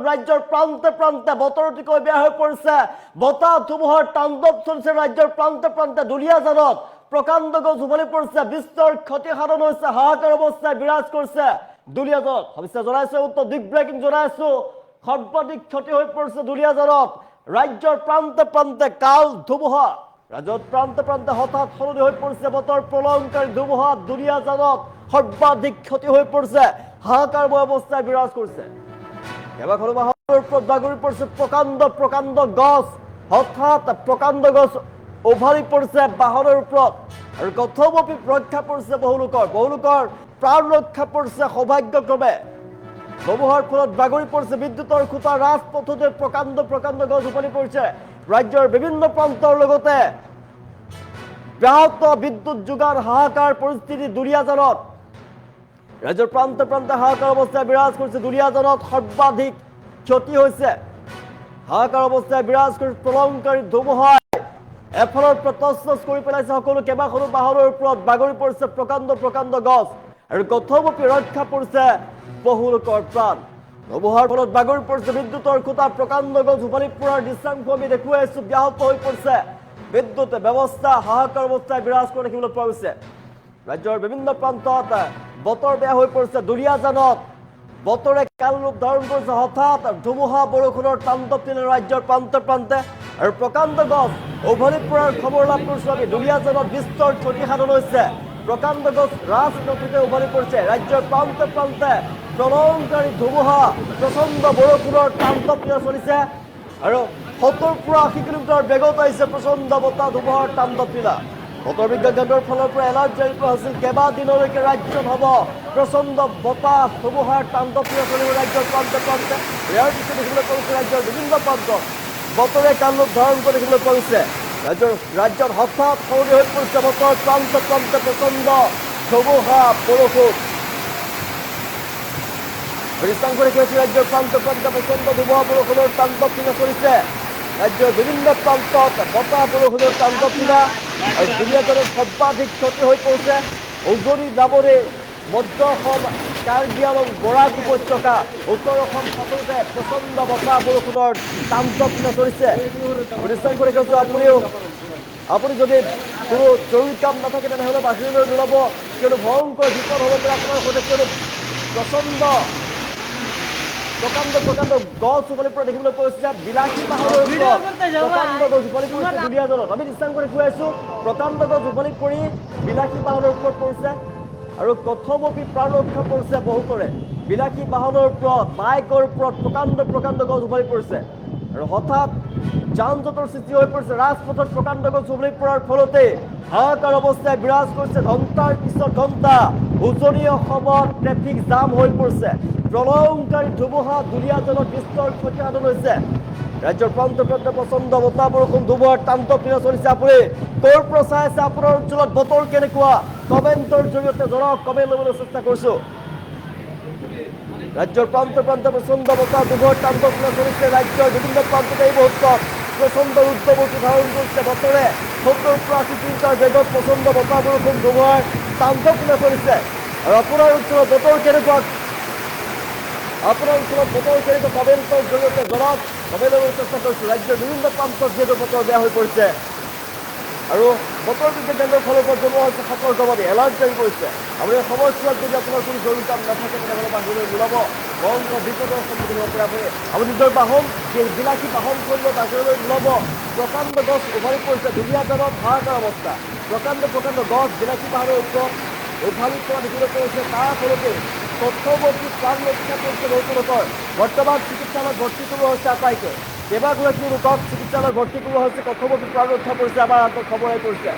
ৰাজ্যৰ প্ৰান্তে প্ৰান্তে বতৰ অতিকৈ বেয়া হৈ পৰিছে বতাহ ধুমুহাৰ তাণ্ডৱ চলিছে ৰাজ্যৰ প্ৰান্তে প্ৰান্তে দুলীয়াজানত প্ৰকাণ্ড গছ উভলি পৰিছে বিস্তৰ ক্ষতি সাধন হৈছে হাহাকাৰ অৱস্থায় বিৰাজ কৰিছে দুলীয়াজানত সবিশেষ জনাইছো উত্তৰ দিগ ব্ৰেকিং জনাইছো সৰ্বাধিক ক্ষতি হৈ পৰিছে দুলীয়াজানত ৰাজ্যৰ প্ৰান্তে প্ৰান্তে কাল ধুমুহা ৰাজ্যৰ প্ৰান্তে প্ৰান্তে হঠাৎ সলনি হৈ পৰিছে বতৰ প্ৰলয়ংকাৰী ধুমুহা দুলীয়াজানত সৰ্বাধিক ক্ষতি হৈ পৰিছে হাহাকাৰময় অৱস্থায় বিৰাজ কৰিছে কেইবাখনো বাহনৰ ওপৰত বাগৰি পৰিছে প্ৰকাণ্ড গছ হঠাৎ প্ৰকাণ্ড গছ উভালি পৰিছে বাহনৰ ওপৰত আৰু কথমপি ৰক্ষা পৰিছে বহু লোকৰ প্ৰাণ ৰক্ষা পৰিছে সৌভাগ্যক্ৰমে ধুমুহাৰ ফলত বাগৰি পৰিছে বিদ্যুতৰ খুঁটা ৰাজপথতে প্ৰকাণ্ড গছ উভালি পৰিছে ৰাজ্যৰ বিভিন্ন প্ৰান্তৰ লগতে ব্যাহত বিদ্যুৎ যোগান হাহাকাৰ পৰিস্থিতি দুলীয়াজানত ৰাজ্যৰ প্ৰান্তে প্ৰান্তে হাহাকাৰ অৱস্থায় বিৰাজ কৰিছে দুলীয়াজানত সৰ্বাধিক ক্ষতি হৈছে হাহাকাৰ অৱস্থায় বিৰাজ কৰিছে প্ৰলয়ংকাৰী ধুমুহাই এফালৰ পৰা তছনছ কৰি পেলাইছে সকলো কেইবাখনো বাহনৰ ওপৰত বাগৰি পৰিছে প্ৰকাণ্ড গছ আৰু কথমপি ৰক্ষা পৰিছে বহু লোকৰ প্ৰাণ ধুমুহাৰ ফলত বাগৰি পৰিছে বিদ্যুতৰ খুঁটা প্ৰকাণ্ড গছ উভালি পৰাৰ দৃশ্যাংশ আমি দেখুৱাইছো ব্যাহত হৈ পৰিছে বিদ্যুৎ ব্যৱস্থা হাহাকাৰ অৱস্থায় বিৰাজ কৰি দেখিবলৈ পোৱা গৈছে ৰাজ্যৰ বিভিন্ন প্ৰান্তত বতৰ বেয়া হৈ পৰিছে দুলীয়াজানত বতৰে কাল ৰূপ ধাৰণ কৰিছে হঠাৎ ধুমুহা বৰষুণৰ তাণ্ডৱ দিলে ৰাজ্যৰ প্ৰান্তে প্ৰান্তে আৰু প্ৰকাণ্ড গছ উভলি পৰাৰ খবৰ লাভ কৰিছো আমি দুলীয়াজানত বিস্তৰ ক্ষতি সাধন হৈছে প্ৰকাণ্ড গছ ৰাজপথতে উভলি পৰিছে ৰাজ্যৰ প্ৰান্তে প্ৰান্তে প্ৰলয়ংকাৰী ধুমুহা প্ৰচণ্ড বৰষুণৰ তাণ্ডৱ চলিছে আৰু ৭০ পৰা ৮০ কিলোমিটাৰ বেগত আহিছে প্ৰচণ্ড বতাহ ধুমুহাৰ তাণ্ডৱ লীলা বতৰ বিজ্ঞান কেন্দ্ৰৰ ফালৰ পৰা এলাৰ্ট জাৰি কৰা হৈছিল কেইবাদিনলৈকে ৰাজ্যত হ'ব প্ৰচণ্ড বতাহ ধুমুহাৰ তাণ্ডৱ লীলা চলিব ৰাজ্যৰ প্ৰান্তে প্ৰান্তে ইয়াৰ পিছত দেখিবলৈ পোৱা গৈছে ৰাজ্যৰ বিভিন্ন প্ৰান্তত বতৰে কাল ৰূপ ধাৰণ কৰি দেখিবলৈ পোৱা গৈছে ৰাজ্যত হঠাৎ সলনি হৈ পৰিছে বতৰ প্ৰান্তে প্ৰান্তে প্ৰচণ্ড ধুমুহা বৰষুণ দৃশ্যাংশ দেখি আছে ৰাজ্যৰ প্ৰান্তে প্ৰান্তে প্ৰচণ্ড ধুমুহা বৰষুণৰ তাণ্ডৱ লীলা চলিছে ৰাজ্যৰ বিভিন্ন প্ৰান্তত বতাহ বৰষুণৰ তাণ্ডৱ লীলা আৰু দুলীয়াজানত সৰ্বাধিক ক্ষতি হৈ পৰিছে উজনি নামনি মধ্য অসম কাৰ্বি আংলং বৰাক উপত্যকা উত্তৰ অসম সকলোতে প্ৰচণ্ড বতাহ বৰষুণৰ তাণ্ডৱ লীলা চলিছে দৃশ্যাংশ দেখি আছো আপুনি যদি কোনো জৰুৰী কাম নাথাকে তেনেহ'লে বাহিৰলৈ নোলাব কিয়নো ভয়ংকৰ বিপদ হ'ব পাৰে আপোনাৰ সৈতে কিয়নো প্ৰচণ্ড গছ উভলি পৰা দেখিবলৈ পোৱা বিলাসী পাহাৰৰ প্ৰকাণ্ড গছ উভলি পৰিছে দুলীয়াজানত আমি দৃশ্যাংশ দেখুৱাইছো প্ৰকাণ্ড গছ উভলি পৰি বিলাসী পাহাৰৰ ওপৰত পৰিছে আৰু কথমপি প্ৰাণ ৰক্ষা পৰিছে বহুতৰে বিলাসী বাহনৰ ওপৰত বাইকৰ ওপৰত প্ৰকাণ্ড গছ উভলি পৰিছে আৰু হঠাৎ যান জঁটৰ সৃষ্টি হৈ পৰিছে ৰাজপথত প্ৰকাণ্ড গছ উভলি পৰাৰ ফলতে হাহাকাৰ অৱস্থায় বিৰাজ কৰিছে ঘণ্টাৰ পিছত ঘণ্টা উজনি অসমত ট্ৰেফিক জাম হৈ পৰিছে প্ৰলয়ংকাৰী ধুমুহা দুলীয়াজানত বিস্তৰ ক্ষতি সাধন হৈছে ৰাজ্যৰ প্ৰান্তে প্ৰান্তে প্ৰচণ্ড বতাহ বৰষুণ ধুমুহাৰ তাণ্ডৱ লীলা চলিছে আপুনি ক'ৰ পৰা চাই আছে আপোনাৰ অঞ্চলত বতৰ কেনেকুৱা কমেণ্টৰ জৰিয়তে জনাওক কমেণ্ট ল'বলৈ চেষ্টা কৰিছো ৰাজ্যৰ প্ৰান্তে প্ৰান্তে প্ৰচণ্ড বতাহ ধুমুহাৰ তাণ্ডৱ লীলা চলিছে ৰাজ্যৰ বিভিন্ন প্ৰান্ততে এই মুহূৰ্তত প্ৰচণ্ড ৰুদ্ৰমূৰ্তি ধাৰণ কৰিছে বতৰে ৭০ পৰা ৮০ কিলোমিটাৰ বেগত প্ৰচণ্ড বতাহ বৰষুণ ধুমুহাৰ তাণ্ডৱ লীলা চলিছে আৰু আপোনাৰ অঞ্চলত বতৰ কেনেকুৱা কমেণ্টৰ জৰিয়তে জনাওক কমেণ্ট ল'বলৈ চেষ্টা কৰিছোঁ ৰাজ্যৰ বিভিন্ন প্ৰান্তত যিহেতু বতৰ বেয়া হৈ পৰিছে আৰু বতৰ বিজ্ঞান কেন্দ্ৰৰ ফালৰ পৰা জনোৱা হৈছে সতৰ্কবাণী এলাৰ্ট জাৰি কৰিছে আপুনি সময়ছোৱাত যদি আপোনাৰ কোনো জৰুৰী কাম নাথাকে তেনেহ'লে বাহিৰলৈ নোলাব ভয়ংকৰ বিপদৰ সন্মুখীন হ'ব পাৰে আপুনি নিজৰ বাহন বিলাসী বাহন চলিব বাহিৰলৈ নোলাব প্ৰকাণ্ড গছ উভালি পৰিছে দুলীয়াজানত হাহাকাৰ অৱস্থা প্ৰকাণ্ড গছ বিলাসী পাহাৰৰ ওপৰত উভালি পৰা দেখিবলৈ পোৱা গৈছে তাৰ ফলতে কথমপি প্ৰাণ ৰক্ষা কৰিছে বহুতো লোকৰ বৰ্তমান চিকিৎসালয়ত ভৰ্তি কৰোৱা হৈছে আটাইকে কেইবাগৰাকীও লোকক চিকিৎসালয়ত ভৰ্তি কৰোৱা হৈছে কথমপি প্ৰাণ ৰক্ষা কৰিছে আমাৰ হাতত খবৰ আহি পৰিছে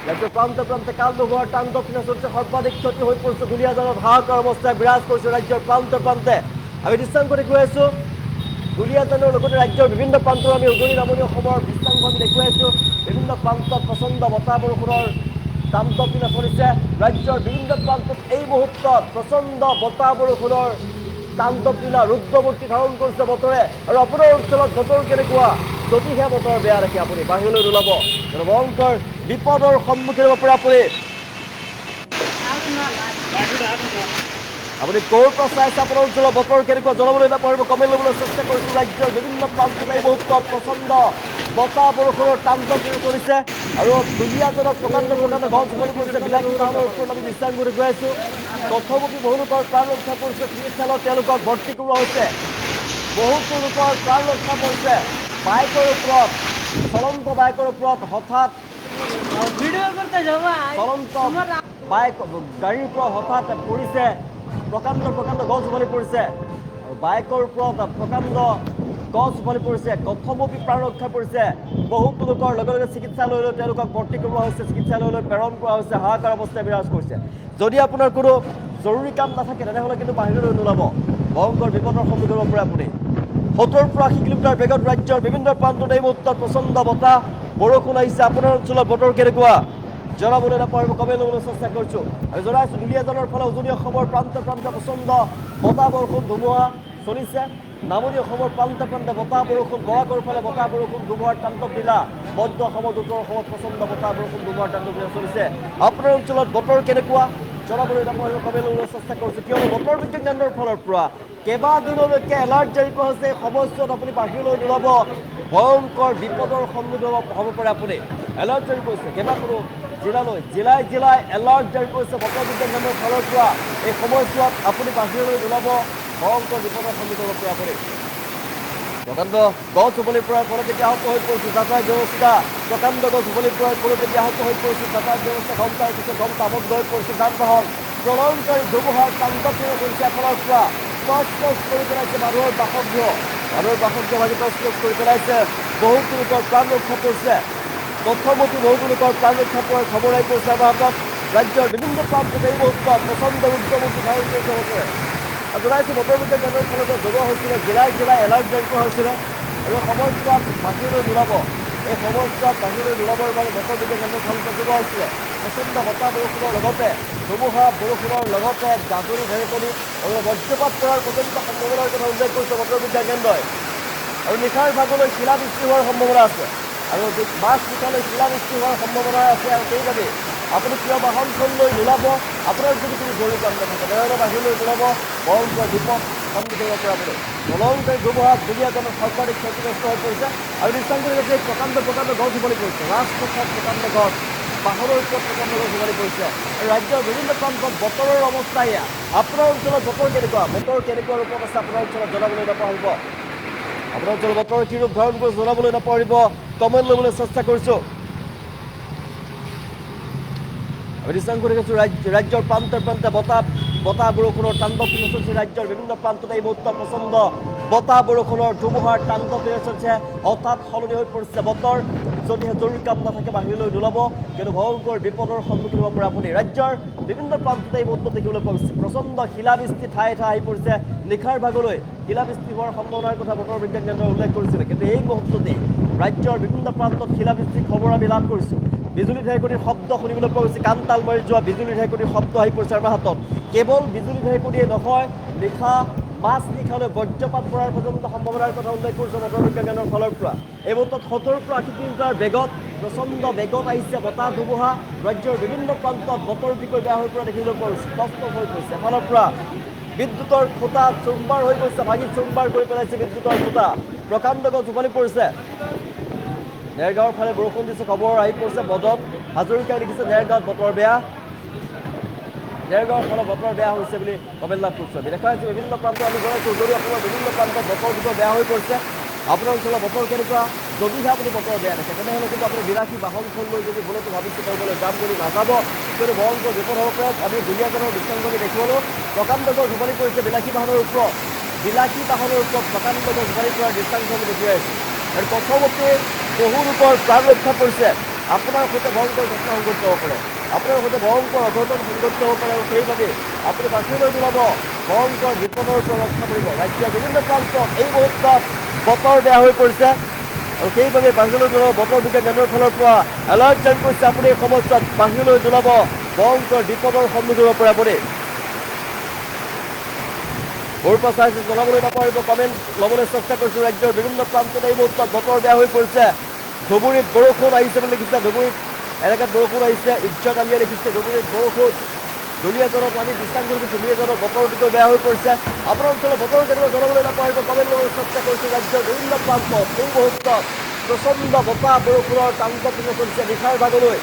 ৰাজ্যৰ প্ৰান্তে প্ৰান্তে কাল ধুমুহাৰ তাণ্ডৱ লীলা চলিছে সৰ্বাধিক ক্ষতি হৈ পৰিছে দুলীয়াজানত হাহাকাৰ অৱস্থায় বিৰাজ কৰিছে ৰাজ্যৰ প্ৰান্তে প্ৰান্তে আমি দৃশ্যাংশ দেখুৱাইছো দুলীয়াজানৰ লগতে ৰাজ্যৰ বিভিন্ন প্ৰান্তৰ আমি উজনি নামনি অসমৰ দৃশ্যাংশ আমি দেখুৱাইছো বিভিন্ন প্ৰান্তত প্ৰচণ্ড বতাহ বৰষুণৰ তাণ্ডৱ লীলা চলিছে ৰাজ্যৰ বিভিন্ন প্ৰান্তত এই মুহূৰ্তত প্ৰচণ্ড বতাহ বৰষুণৰ তাণ্ডৱ লীলা ৰুদ্ৰমূৰ্তি ধাৰণ কৰিছে বতৰে আৰু আপোনাৰ অঞ্চলত বতৰ কেনেকুৱা যদিহে বতৰ বেয়া দেখে আপুনি বাহিৰলৈ নোলাব ভয়ংকৰ বিপদৰ সন্মুখীন হ'ব পাৰে আপুনি আপুনি ক'ৰ পৰা চাইছে আপোনাৰ অঞ্চলৰ বতৰ কেনেকুৱা জনাবলৈ নাপাৰিব কমেণ্ট ল'বলৈ চেষ্টা কৰিছোঁ ৰাজ্যৰ বিভিন্ন প্ৰান্তত এই মুহূৰ্তত প্ৰচণ্ড বতাহ বৰষুণৰ তাণ্ডৱ কৰিছে আৰু দুলীয়াজনক প্ৰকাণ্ড গছ উঘলি পৰিছে বিলাসী বাহনৰ ওপৰত আমি বিশ্বাস কৰি গৈ আছোঁ কথমুখী বহু লোকৰ প্ৰাণ ৰক্ষা কৰিছে চিকিৎসালয়ত তেওঁলোকক ভৰ্তি কৰোৱা হৈছে বহুতো লোকৰ প্ৰাণ ৰক্ষা কৰিছে বাইকৰ ওপৰত চলন্ত বাইকৰ ওপৰত হঠাৎ চলন্ত বাইক গাড়ীৰ ওপৰত হঠাৎ পৰিছে প্ৰকাণ্ড গছ উঘলি পৰিছে আৰু বাইকৰ ওপৰত প্ৰকাণ্ড গছ উঘলি পৰিছে কথমুখী প্ৰাণ ৰক্ষা পৰিছে বহুতো লোকৰ লগে লগে চিকিৎসালয়লৈ তেওঁলোকক ভৰ্তি কৰোৱা হৈছে চিকিৎসালয়লৈ প্ৰেৰণ কৰা হৈছে হাহাকাৰ অৱস্থাই বিৰাজ কৰিছে যদি আপোনাৰ কোনো জৰুৰী কাম নাথাকে তেনেহ'লে কিন্তু বাহিৰলৈ নোলাব ভয়ংকৰ বিপদৰ সন্মুখীন হ'ব পাৰে আপুনি ৭০ পৰা ৮০ কিলোমিটাৰ বেগত ৰাজ্যৰ বিভিন্ন প্ৰান্তত এই মুহূৰ্তত প্ৰচণ্ড বতাহ বৰষুণ আহিছে আপোনাৰ অঞ্চলত বতৰ কেনেকুৱা জনাবলৈ নাপাৰিব কমেণ্ট ল'বলৈ চেষ্টা কৰিছোঁ আৰু জনাইছোঁ দুলীয়াজানৰ ফালে উজনি অসমৰ প্ৰান্তে প্ৰচণ্ড বতাহ বৰষুণ ধুমুহা চলিছে নামনি অসমৰ প্ৰান্তে বতাহ বৰষুণ বৰাকৰ ফালে বতাহ বৰষুণ ধুমুহাৰ তাণ্ডৱ লীলা মধ্য অসমত উত্তৰ অসমত প্ৰচণ্ড বতাহ বৰষুণ ধুমুহাৰ তাণ্ডৱ লীলা চলিছে আপোনাৰ অঞ্চলত বতৰ কেনেকুৱা জনাবলৈ নাপাৰিব কমেণ্ট ল'বলৈ চেষ্টা কৰিছোঁ কিয়নো বতৰ বিজ্ঞান কেন্দ্ৰৰ ফালৰ পৰা কেইবাদিনলৈকে এলাৰ্ট জাৰি কৰা হৈছে এই সময়ছোৱাত আপুনি বাহিৰলৈ নোলাব ভয়ংকৰ বিপদৰ সন্মুখীন হ'ব পাৰে আপুনি এলাৰ্ট জাৰি কৰিছে কেইবাখনো জিলাই এলাৰ্ট জাৰি কৰিছে বতৰ বিজ্ঞান কেন্দ্ৰৰ ফালৰ পৰা এই সময়ছোৱাত আপুনি বাহিৰলৈ নোলাব ভয়ংকৰ বিপদৰ সন্মুখীন হ'ব পাৰে আপুনি প্ৰকাণ্ড গছ উঘলি পৰাৰ ফলত এতিয়া আহত হৈ পৰিছে যাতায়াত ব্যৱস্থা প্ৰকাণ্ড গছ উঘলি পৰাৰ ফলত এতিয়া আহত হৈ পৰিছে যাতায়াত ব্যৱস্থা ঘণ্টাৰ পিছত ঘণ্টা আবদ্ধ হৈ পৰিছে যান বাহন প্ৰলয়ংকাৰী ধুমুহাৰ তাণ্ডৱ কৰিছে এফালৰ পৰা টচ কৰি পেলাইছে মানুহৰ বাসগৃহ ভাগি টচ কৰি পেলাইছে বহুতো লোকৰ প্ৰাণ ৰক্ষা পৰিছে তথ্যমতে বহুতো লোকৰ প্ৰাণ ৰক্ষা পোৱাৰ খবৰ আহি পৰিছে আমাৰ হাতত ৰাজ্যৰ বিভিন্ন প্ৰান্তত এই মুহূৰ্তত প্ৰচণ্ড ৰুদ্ৰমূৰ্তি ধাৰণ কৰিছে বতৰে জনাইছোঁ বতৰ বিজ্ঞান কেন্দ্ৰৰ ফালৰ পৰা জনোৱা হৈছিলে জিলাই এলাৰ্ট জাৰি কৰা হৈছিলে আৰু সময়ছোৱাত বাহিৰলৈ নোলাব এই সময়ছোৱাত বাহিৰলৈ নোলাবৰ বাবে বতৰ বিজ্ঞান কেন্দ্ৰৰ ফালৰ পৰা জনোৱা হৈছিলে প্ৰচণ্ড বতাহ বৰষুণৰ লগতে ধুমুহা বৰষুণৰ লগতে গাজনি ঢেৰেকনি আৰু বজ্ৰপাত পৰাৰ পৰ্যন্ত সম্ভাৱনাৰ কথা উল্লেখ কৰিছে বতৰ বিজ্ঞান কেন্দ্ৰই আৰু নিশাৰ ভাগলৈ শিলাবৃষ্টি হোৱাৰ সম্ভাৱনা আছে আৰু মাছ নিশালৈ শিলাবৃষ্টি হোৱাৰ সম্ভাৱনা আছে আৰু সেইবাবে আপুনি প্ৰিয় বাহনখনলৈ নোলাব আপোনাৰ যদি কোনো জৰুৰী কাম নাথাকে তেনেহ'লে বাহিৰলৈ নোলাব ভয়ংকৰ বিপদ সন্মুখীন হ'ব পাৰে আপুনি প্ৰলয়ংকাৰী ধুমুহাত দুলীয়াজনৰ সৰ্বাধিক ক্ষতিগ্ৰস্ত হৈ পৰিছে আৰু নিশ্চয় কৰি গৈছে প্ৰকাণ্ড গছ উঘলি পৰিছে ৰাজপথত প্ৰকাণ্ড গছ বাহনৰ ওপৰত প্ৰকাণ্ড গছ উঘলি পৰিছে আৰু ৰাজ্যৰ বিভিন্ন প্ৰান্তত বতৰৰ অৱস্থা এয়া আপোনাৰ অঞ্চলত বতৰ কেনেকুৱা ৰূপত আছে আপোনাৰ অঞ্চলত জনাবলৈ নাপাহৰিব আপোনাৰ অঞ্চলত বতৰ কি ৰূপ ধাৰণ কৰি জনাবলৈ নাপাহৰিব কমেণ্ট ল'বলৈ চেষ্টা কৰিছোঁ আমি নিশ্চয় কৰি গৈছোঁ ৰাজ্যৰ প্ৰান্তে বতাহ বৰষুণৰ তাণ্ডৱ চলিছে ৰাজ্যৰ বিভিন্ন প্ৰান্তত এই মুহূৰ্তত প্ৰচণ্ড বতাহ বৰষুণৰ ধুমুহাৰ তাণ্ডৱ চলিছে হঠাৎ সলনি হৈ পৰিছে বতৰ যদিহে জৰুৰী কাম নাথাকে বাহিৰলৈ নোলাব কিন্তু ভয়ংকৰ বিপদৰ সন্মুখীন হ'ব পাৰে আপুনি ৰাজ্যৰ বিভিন্ন প্ৰান্তত এই মুহূৰ্তত দেখিবলৈ পোৱা গৈছে প্ৰচণ্ড শিলাবৃষ্টি ঠায়ে আহি পৰিছে নিশাৰ ভাগলৈ শিলাবৃষ্টি হোৱাৰ সম্ভাৱনাৰ কথা বতৰ বিজ্ঞান কেন্দ্ৰই উল্লেখ কৰিছিলে কিন্তু এই মুহূৰ্ততেই ৰাজ্যৰ বিভিন্ন প্ৰান্তত শিলাবৃষ্টিৰ খবৰ আমি লাভ কৰিছোঁ বিজুলী ঢেৰেকনিৰ শব্দ শুনিবলৈ পোৱা গৈছে কাণ তাল মাৰি যোৱা বিজুলী ঢেৰেকনিৰ শব্দ আহি পৰিছে আমাৰ হাতত কেৱল বিজুলী ঢেৰেকনিয়ে নহয় মাছ নিশালৈ বজ্ৰপাত পৰাৰ পৰ্যন্ত সম্ভাৱনাৰ কথা উল্লেখ কৰিছে বতৰ বিজ্ঞান কেন্দ্ৰৰ ফালৰ পৰা এই মুহূৰ্তত ৭০ পৰা ৮০ কিলোমিটাৰ বেগত প্ৰচণ্ড বেগত আহিছে বতাহ ধুমুহা ৰাজ্যৰ বিভিন্ন প্ৰান্তত বতৰ বিকৈ বেয়া হৈ পৰা দেখিবলৈ পোৱা গৈছে তপ্ত হৈ পৰিছে এফালৰ পৰা বিদ্যুতৰ খুঁটা চুম্বাৰ হৈ গৈছে ভাঙি চুম্বাৰ কৰি পেলাইছে বিদ্যুতৰ খুঁটা প্ৰকাণ্ড গছ উঘলি পৰিছে নেৰগাঁৱৰ ফালে বৰষুণ দিছে খবৰ আহি পৰিছে বদত হাজৰিকাই লিখিছে নেৰগাঁৱত বতৰ বেয়া নেৰগাঁৱৰ ফালে বতৰ বেয়া হৈছে বুলি কমেণ্ট লাভ কৰিছোঁ আমি দেখা হৈছে বিভিন্ন প্ৰান্ত আমি জনাইছোঁ উজনি অসমৰ বিভিন্ন প্ৰান্তত বতৰ বেয়া হৈ পৰিছে আপোনাৰ অঞ্চলৰ বতৰ কেনেকুৱা যদিহে আপুনি বতৰ বেয়া দেখে তেনেহ'লে কিন্তু আপুনি বিলাসী বাহনখন লৈ যদি বোলেতো ভাবিছে কৰিবলৈ যাম বুলি নাযাব কিন্তু ভয়ংকৰ বিপদ হ'ব পাৰে আমি দুলীয়াজনৰ দৃষ্টান্তলৈ দেখিবলৈ প্ৰকাণ্ড গছ উঘলি পৰিছে বিলাসী বাহনৰ ওপৰত প্ৰকাণ্ড গছ উঘলি পৰাৰ দৃষ্টান্ত আমি দেখুৱাই আছোঁ আৰু প্ৰথমতে বহু লোকৰ প্ৰাণ ৰক্ষা পৰিছে আপোনাৰ সৈতে ভয়ংকৰ ঘটনা সংঘটিত হ'ব পাৰে আপোনাৰ সৈতে ভয়ংকৰ অঘটন সংঘটিত হ'ব পাৰে আৰু সেইবাবে আপুনি বাহিৰলৈ নোলাব ভয়ংকৰ বিপদৰ পৰা ৰক্ষা কৰিব ৰাজ্যৰ বিভিন্ন প্ৰান্তত এই মুহূৰ্তত বতৰ বেয়া হৈ পৰিছে আৰু সেইবাবে বাহিৰলৈ নোলাব বতৰ বিজ্ঞান কেন্দ্ৰৰ ফালৰ পৰা এলাৰ্ট জাৰি কৰিছে আপুনি এই সময়ছোৱাত বাহিৰলৈ নোলাব ভয়ংকৰ বিপদৰ সন্মুখীন হ'ব পাৰে আপুনি ক'ৰ পৰা চাইছে জনাবলৈ নাপাহৰিব কমেণ্ট ল'বলৈ চেষ্টা কৰিছোঁ ৰাজ্যৰ বিভিন্ন প্ৰান্তত এই মুহূৰ্তত বতৰ বেয়া হৈ পৰিছে ধুবুৰীত বৰষুণ আহিছে বুলি লিখিছে ধুবুৰীত এলেকাত বৰষুণ আহিছে ইজ্জত আলিয়ে লিখিছে ধুবুৰীত বৰষুণ দুলীয়াজনক আমি বিশ্বাস কৰিছোঁ দুলীয়াজনক বতৰ অতিকৈ বেয়া হৈ পৰিছে আপোনাৰ অঞ্চলৰ বতৰ কেনেকুৱা জনাবলৈ নাপাৰিব কমেণ্ট ল'বলৈ চেষ্টা কৰিছোঁ ৰাজ্যৰ বিভিন্ন প্ৰান্তত এই মুহূৰ্তত প্ৰচণ্ড বতাহ বৰষুণৰ তাণ্ডৱ চলিছে নিশাৰ ভাগলৈ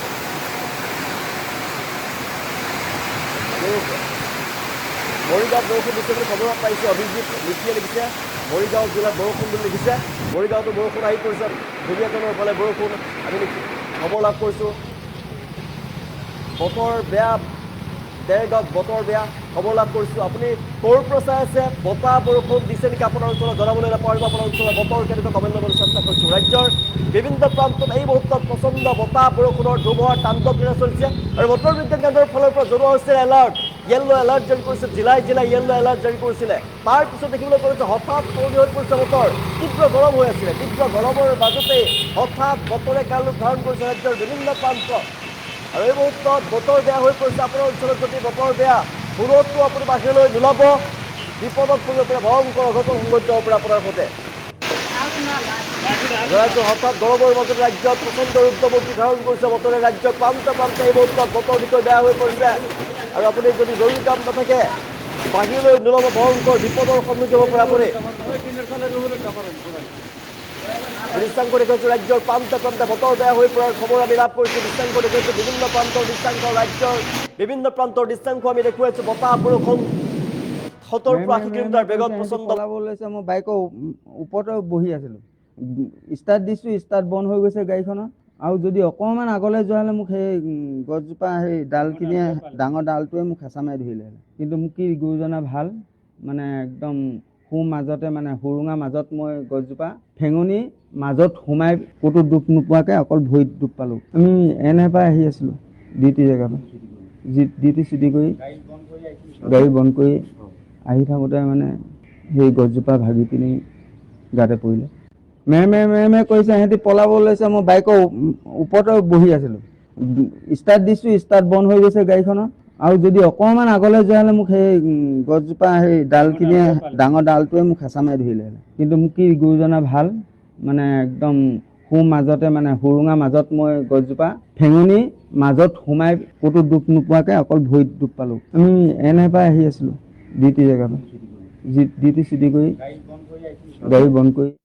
মৰিগাঁৱত বৰষুণ দিছে বুলি খবৰ পাইছোঁ অভিজিত লিখিয়ে লিখিছে মৰিগাঁও জিলাত বৰষুণ বুলি লিখিছে মৰিগাঁৱতো বৰষুণ আহি পৰিছে দুলীয়াজনৰ ফালে বৰষুণ আমি খবৰ লাভ কৰিছোঁ বতৰ বেয়া দেৰগাঁৱত বতৰ বেয়া খবৰ লাভ কৰিছোঁ আপুনি ক'ৰ পৰা চাই আছে বতাহ বৰষুণ দিছে নেকি আপোনাৰ অঞ্চলত জনাবলৈ নাপাৰিব আপোনাৰ অঞ্চলৰ বতৰ কেনেকুৱা কমেণ্ট ল'বলৈ চেষ্টা কৰিছোঁ ৰাজ্যৰ বিভিন্ন প্ৰান্তত এই মুহূৰ্তত প্ৰচণ্ড বতাহ বৰষুণৰ ধুমুহাৰ তাণ্ডৱ ক্ৰীড়া চলিছে আৰু বতৰ বিজ্ঞান কেন্দ্ৰৰ ফালৰ পৰা জনোৱা হৈছিল এলাৰ্ট য়েল্লো এলাৰ্ট জাৰি কৰিছে জিলাই য়েল্লো এলাৰ্ট জাৰি কৰিছিলে তাৰ পিছত দেখিবলৈ পোৱা গৈছে হঠাৎ সলনি হৈ পৰিছে বতৰ তীব্ৰ গৰম হৈ আছিলে তীব্ৰ গৰমৰ মাজতে হঠাৎ বতৰে কাল ৰূপ ধাৰণ কৰিছে ৰাজ্যৰ বিভিন্ন প্ৰান্তত আৰু এই মুহূৰ্তত বতৰ বেয়া হৈ পৰিছে আপোনাৰ অঞ্চলত যদি বতৰ বেয়া দূৰতো আপুনি বাহিৰলৈ নোলাব বিপদত পৰিব পাৰে ভয়ংকৰ অঘটন সংঘটিত হ'ব পাৰে আপোনাৰ সৈতে হঠাৎ গৰমৰ মাজত ৰাজ্যত প্ৰচণ্ড ৰুদ্ৰমূৰ্তি ধাৰণ কৰিছে বতৰে ৰাজ্যৰ প্ৰান্তে প্ৰান্তে এই মুহূৰ্তত বতৰ অতিকৈ বেয়া হৈ পৰিছে আৰু আপুনি যদি জৰুৰী কাম নাথাকে বাহিৰলৈ নোলাব ভয়ংকৰ বিপদৰ সন্মুখীন হ'ব পাৰে আপুনি দৃশ্যাংশ দেখুৱাইছোঁ ৰাজ্যৰ প্ৰান্তে প্ৰান্তে বতৰ বেয়া হৈ পৰাৰ খবৰ আমি লাভ কৰিছোঁ দৃশ্যাংশ দেখুৱাইছোঁ বিভিন্ন প্ৰান্তৰ দৃশ্যাংশ ৰাজ্যৰ বিভিন্ন প্ৰান্তৰ দৃশ্যাংশ আমি দেখুৱাইছোঁ বতাহ বৰষুণ 70 পৰা 80 কিলোমিটাৰ বেগত প্ৰচণ্ড পলাব লৈছে মই বাইকৰ ওপৰতে বহি আছিলোঁ ষ্টাৰ্ট দিছোঁ ষ্টাৰ্ট বন্ধ হৈ গৈছে গাড়ীখনৰ আৰু যদি অকণমান আগলৈ যোৱা হ'লে মোক সেই গছজোপা সেই ডালখিনিয়ে ডাঙৰ ডালটোৱে মোক হেঁচা মাৰি ধৰিলে কিন্তু মোক কি গুৰুজনা ভাল মানে একদম মাজতে মানে সুৰুঙা মাজত মই গছজোপা ঠেঙনি মাজত সোমাই ক'তো দুখ নোপোৱাকৈ অকল ভৰিত দুখ পালোঁ আমি এনেৰপৰা আহি আছিলোঁ ডিউটি জেগাৰ পৰা ডিউটি ছুটি কৰি গাড়ী বন্ধ কৰি আহি থাকোঁতে মানে সেই গছজোপা ভাগি পিনি গাতে পৰিলে মে কৰিছে সিহঁতি পলাব লৈছে মই বাইকৰ ওপৰতে বহি আছিলোঁ ষ্টাৰ্ট দিছোঁ ষ্টাৰ্ট বন্ধ হৈ গৈছে গাড়ীখনৰ আৰু যদি অকণমান আগলৈ যোৱা হ'লে মোক সেই গছজোপা সেই ডালখিনিয়ে ডাঙৰ ডালটোৱে মোক হেঁচা মাৰি ধৰিলে কিন্তু মোক কি গুৰুজনা ভাল মানে একদম মাজতে মানে সুৰুঙা মাজত মই গছজোপা ঠেঙনি মাজত সোমাই ক'তো দুখ নোপোৱাকৈ অকল ভৰিত দুখ পালোঁ আমি এনেৰপৰা আহি আছিলোঁ ডিউটি জেগাৰ পৰা ডিউটি ছুটি কৰি গাড়ী বন্ধ কৰি